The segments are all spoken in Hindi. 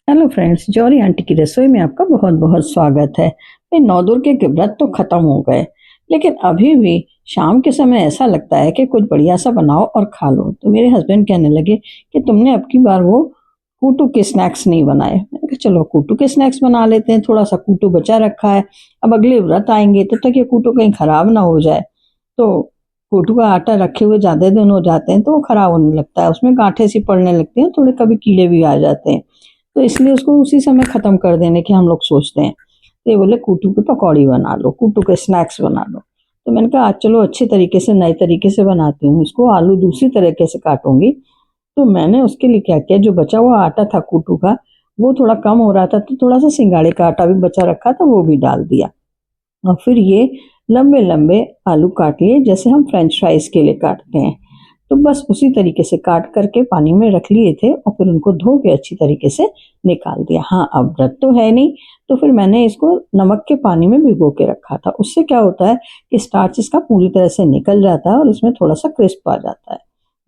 हेलो फ्रेंड्स, जौहरी आंटी की रसोई में आपका बहुत बहुत स्वागत है। भाई, नौ दुर्गे के व्रत तो खत्म हो गए, लेकिन अभी भी शाम के समय ऐसा लगता है कि कुछ बढ़िया सा बनाओ और खा लो। तो मेरे हस्बैंड कहने लगे कि तुमने अब की बार वो कूटू के स्नैक्स नहीं बनाए। मैंने कहा चलो कूटू के स्नैक्स बना लेते हैं, थोड़ा सा कूटू बचा रखा है, अब अगले व्रत आएंगे तब तक ये कूटू कहीं खराब ना हो जाए। तो कूटू का आटा रखे हुए ज्यादा दिन हो जाते हैं तो वो खराब होने लगता है, उसमें गांठें सी पड़ने लगती हैं, थोड़े कभी कीड़े भी आ जाते हैं। तो इसलिए उसको उसी समय खत्म कर देने की हम लोग सोचते हैं। तो ये बोले कूटू की पकौड़ी बना लो, कूटू के स्नैक्स बना लो। तो मैंने कहा आज चलो अच्छे तरीके से नए तरीके से बनाती हूँ इसको, आलू दूसरी तरीके से काटूंगी। तो मैंने उसके लिए क्या किया, जो बचा हुआ आटा था कूटू का, वो थोड़ा कम हो रहा था तो थोड़ा सा सिंगाड़े का आटा भी बचा रखा था, वो भी डाल दिया। और फिर ये लंबे लंबे आलू काट लिए जैसे हम फ्रेंच फ्राइज के लिए काटते हैं। तो बस उसी तरीके से काट करके पानी में रख लिए थे और फिर उनको धो के अच्छी तरीके से निकाल दिया। हाँ, अब व्रत तो है नहीं, तो फिर मैंने इसको नमक के पानी में भिगो के रखा था। उससे क्या होता है कि स्टार्च इसका पूरी तरह से निकल जाता है और इसमें थोड़ा सा क्रिस्प आ जाता है।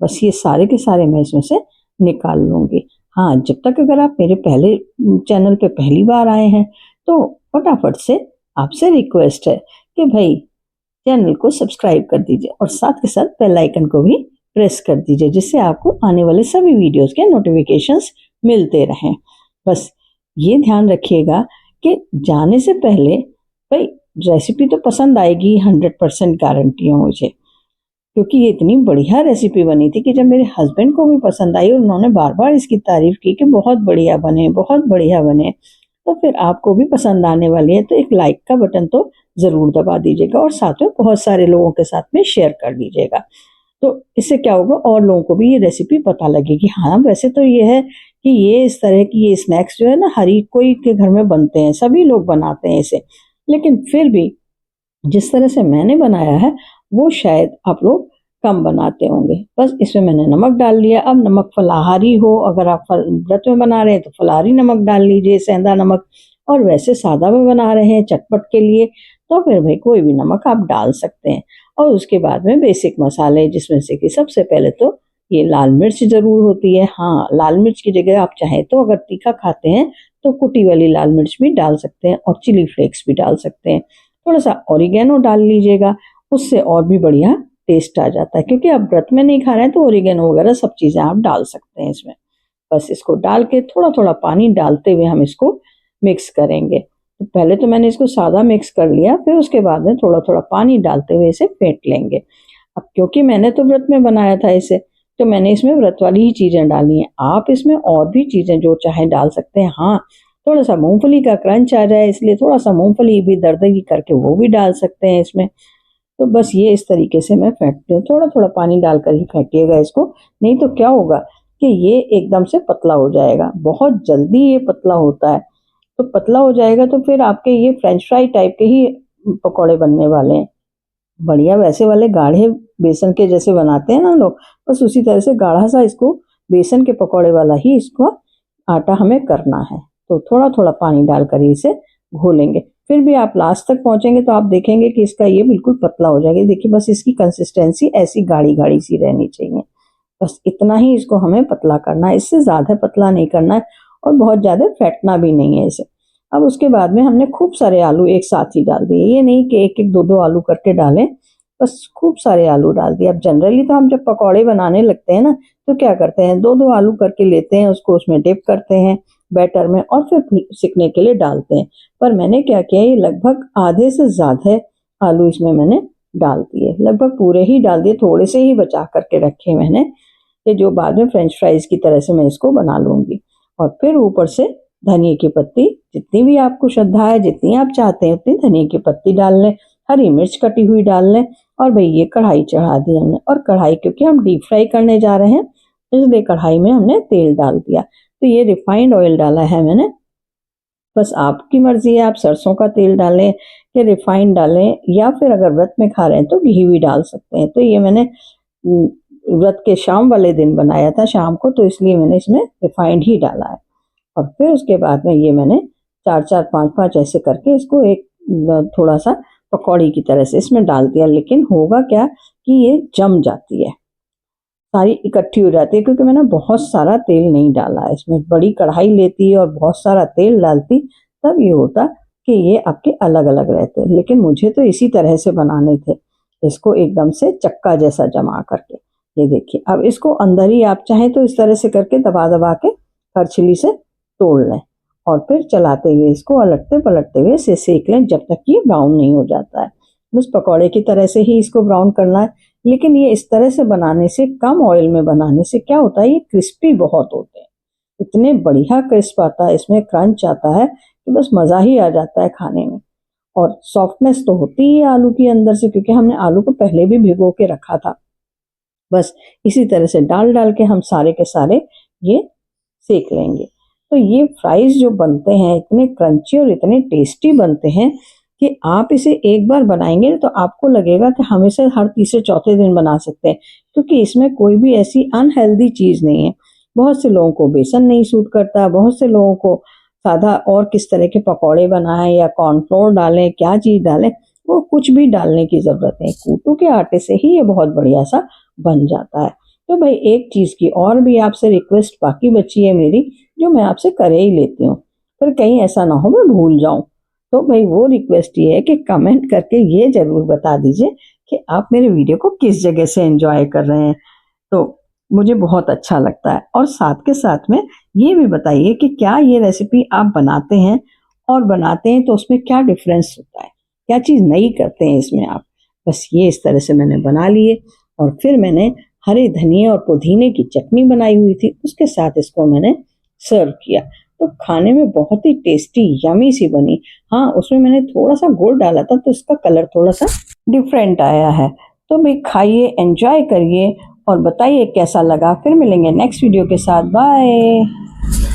बस ये सारे के सारे मैं इसमें से निकाल लूंगी। हाँ, जब तक अगर आप मेरे पहले चैनल पे पहली बार आए हैं तो फटाफट से आपसे रिक्वेस्ट है कि भाई चैनल को सब्सक्राइब कर दीजिए और साथ के साथ बेल आइकन को भी प्रेस कर दीजिए, जिससे आपको आने वाले सभी वीडियोस के नोटिफिकेशंस मिलते रहें। बस ये ध्यान रखिएगा कि जाने से पहले भाई रेसिपी तो पसंद आएगी, 100% गारंटी है मुझे, क्योंकि ये इतनी बढ़िया रेसिपी बनी थी कि जब मेरे हस्बैंड को भी पसंद आई और उन्होंने बार बार इसकी तारीफ की कि बहुत बढ़िया बने, बहुत बढ़िया बने, तो फिर आपको भी पसंद आने वाली है। तो एक लाइक का बटन तो ज़रूर दबा दीजिएगा और साथ में बहुत सारे लोगों के साथ में शेयर कर दीजिएगा। तो इससे क्या होगा, और लोगों को भी ये रेसिपी पता लगेगी। हाँ, वैसे तो ये है कि ये इस तरह की ये स्नैक्स जो है ना, हर एक कोई के घर में बनते हैं, सभी लोग बनाते हैं इसे, लेकिन फिर भी जिस तरह से मैंने बनाया है वो शायद आप लोग कम बनाते होंगे। बस इसमें मैंने नमक डाल लिया। अब नमक फलाहारी हो, अगर आप व्रत में बना रहे हैं तो फलाहारी नमक डाल लीजिए, सेंधा नमक। और वैसे सादा में बना रहे हैं चटपट के लिए तो फिर भाई कोई भी नमक आप डाल सकते हैं। और उसके बाद में बेसिक मसाले, जिसमें से कि सबसे पहले तो ये लाल मिर्च जरूर होती है। हाँ, लाल मिर्च की जगह आप चाहें तो अगर तीखा खाते हैं तो कुटी वाली लाल मिर्च भी डाल सकते हैं और चिली फ्लेक्स भी डाल सकते हैं। थोड़ा सा ऑरिगेनो डाल लीजिएगा, उससे और भी बढ़िया टेस्ट आ जाता है। क्योंकि आप व्रत में नहीं खा रहे हैं तो ऑरिगेनो वगैरह सब चीज़ें आप डाल सकते हैं इसमें। बस इसको डाल के थोड़ा थोड़ा पानी डालते हुए हम इसको मिक्स करेंगे। तो पहले तो मैंने इसको सादा मिक्स कर लिया, फिर उसके बाद में थोड़ा थोड़ा पानी डालते हुए इसे फेंट लेंगे। अब क्योंकि मैंने तो व्रत में बनाया था इसे, तो मैंने इसमें व्रत वाली ही चीज़ें डाली हैं। आप इसमें और भी चीज़ें जो चाहे डाल सकते हैं। हाँ, थोड़ा सा मूंगफली का क्रंच आ जाए इसलिए थोड़ा सा मूंगफली भी दरदरी करके वो भी डाल सकते हैं इसमें। तो बस ये इस तरीके से मैं फेंटती हूँ, थोड़ा थोड़ा पानी डालकर ही फेंटिएगा इसको, नहीं तो क्या होगा कि ये एकदम से पतला हो जाएगा। बहुत जल्दी ये पतला होता है, तो पतला हो जाएगा तो फिर आपके ये फ्रेंच फ्राई टाइप के ही पकौड़े बनने वाले हैं। बढ़िया वैसे वाले गाढ़े बेसन के जैसे बनाते हैं ना लोग, बस उसी तरह से गाढ़ा सा इसको बेसन के पकौड़े वाला ही इसको आटा हमें करना है। तो थोड़ा थोड़ा पानी डालकर ही इसे घोलेंगे। फिर भी आप लास्ट तक पहुंचेंगे तो आप देखेंगे कि इसका ये बिल्कुल पतला हो जाएगा। देखिए, बस इसकी कंसिस्टेंसी ऐसी गाढ़ी गाढ़ी सी रहनी चाहिए। बस इतना ही इसको हमें पतला करना है, इससे ज़्यादा पतला नहीं करना है और बहुत ज़्यादा फेंटना भी नहीं है इसे। अब उसके बाद में हमने खूब सारे आलू एक साथ ही डाल दिए, ये नहीं कि एक एक दो दो आलू करके डालें, बस खूब सारे आलू डाल दिए। अब जनरली तो हम जब पकौड़े बनाने लगते हैं ना तो क्या करते हैं, दो दो आलू करके लेते हैं, उसको उसमें डिप करते हैं बैटर में और फिर सिकने के लिए डालते हैं। पर मैंने क्या किया, ये लगभग आधे से ज़्यादा आलू इसमें मैंने डाल दिए, लगभग पूरे ही डाल दिए, थोड़े से ही बचा करके रखे मैंने, कि जो बाद में फ्रेंच फ्राइज की तरह से मैं इसको बना लूँगी। और फिर ऊपर से धनिया की पत्ती, जितनी भी आपको श्रद्धा है, जितनी आप चाहते हैं उतनी धनिया की पत्ती डाल लें, हरी मिर्च कटी हुई डाल लें। और भाई ये कढ़ाई चढ़ा दी हमने, और कढ़ाई क्योंकि हम डीप फ्राई करने जा रहे हैं इसलिए कढ़ाई में हमने तेल डाल दिया। तो ये रिफाइंड ऑयल डाला है मैंने। बस आपकी मर्जी है, आप सरसों का तेल डालें या रिफाइंड डालें, या फिर अगर व्रत में खा रहे हैं तो घी भी डाल सकते हैं। तो ये मैंने व्रत के शाम वाले दिन बनाया था शाम को, तो इसलिए मैंने इसमें रिफाइंड ही डाला है। और फिर उसके बाद में ये मैंने चार चार पांच पांच ऐसे करके इसको एक थोड़ा सा पकौड़ी की तरह से इसमें डाल दिया। लेकिन होगा क्या कि ये जम जाती है, सारी इकट्ठी हो जाती है, क्योंकि मैंने बहुत सारा तेल नहीं डाला है इसमें। बड़ी कढ़ाई लेती और बहुत सारा तेल डालती तब ये होता कि ये आपके अलग अलग रहते, लेकिन मुझे तो इसी तरह से बनाने थे, इसको एकदम से चक्का जैसा जमा करके। ये देखिए, अब इसको अंदर ही आप चाहें तो इस तरह से करके दबा दबा के करछली से तोड़ लें और फिर चलाते हुए इसको अलटते पलटते हुए इसे सेक लें जब तक ये ब्राउन नहीं हो जाता है। बस पकौड़े की तरह से ही इसको ब्राउन करना है, लेकिन ये इस तरह से बनाने से, कम ऑयल में बनाने से क्या होता है, ये क्रिस्पी बहुत होते हैं। इतने बढ़िया क्रिस्प आता है इसमें, क्रंच आता है कि बस मज़ा ही आ जाता है खाने में। और सॉफ्टनेस तो होती ही है आलू की अंदर से, क्योंकि हमने आलू को पहले भी भिगो के रखा था। बस इसी तरह से डाल डाल के हम सारे के सारे ये सेक लेंगे। तो ये फ्राइज़ जो बनते हैं इतने क्रंची और इतने टेस्टी बनते हैं कि आप इसे एक बार बनाएंगे तो आपको लगेगा कि हम इसे हर तीसरे चौथे दिन बना सकते हैं, क्योंकि इसमें कोई भी ऐसी अनहेल्दी चीज़ नहीं है। बहुत से लोगों को बेसन नहीं सूट करता, बहुत से लोगों को सादा और किस तरह के पकौड़े बनाएं या कॉर्नफ्लोर डालें, क्या चीज़ डालें, वो कुछ भी डालने की ज़रूरत नहीं। कूटू के आटे से ही ये बहुत बढ़िया सा बन जाता है। तो भाई एक चीज़ की और भी आपसे रिक्वेस्ट बाकी बची है मेरी, जो मैं आपसे कर ही लेती हूँ, फिर कहीं ऐसा ना हो मैं भूल जाऊँ। तो भाई वो रिक्वेस्ट ये है कि कमेंट करके ये ज़रूर बता दीजिए कि आप मेरे वीडियो को किस जगह से एंजॉय कर रहे हैं, तो मुझे बहुत अच्छा लगता है। और साथ के साथ में ये भी बताइए कि क्या ये रेसिपी आप बनाते हैं, और बनाते हैं तो उसमें क्या डिफरेंस होता है, क्या चीज़ नई करते हैं इसमें आप। बस ये इस तरह से मैंने बना लिए, और फिर मैंने हरे धनिए और पुदीने की चटनी बनाई हुई थी, उसके साथ इसको मैंने सर्व किया। तो खाने में बहुत ही टेस्टी यमी सी बनी। हाँ, उसमें मैंने थोड़ा सा गुड़ डाला था तो इसका कलर थोड़ा सा डिफरेंट आया है। तो भाई खाइए, एंजॉय करिए और बताइए कैसा लगा। फिर मिलेंगे नेक्स्ट वीडियो के साथ। बाय।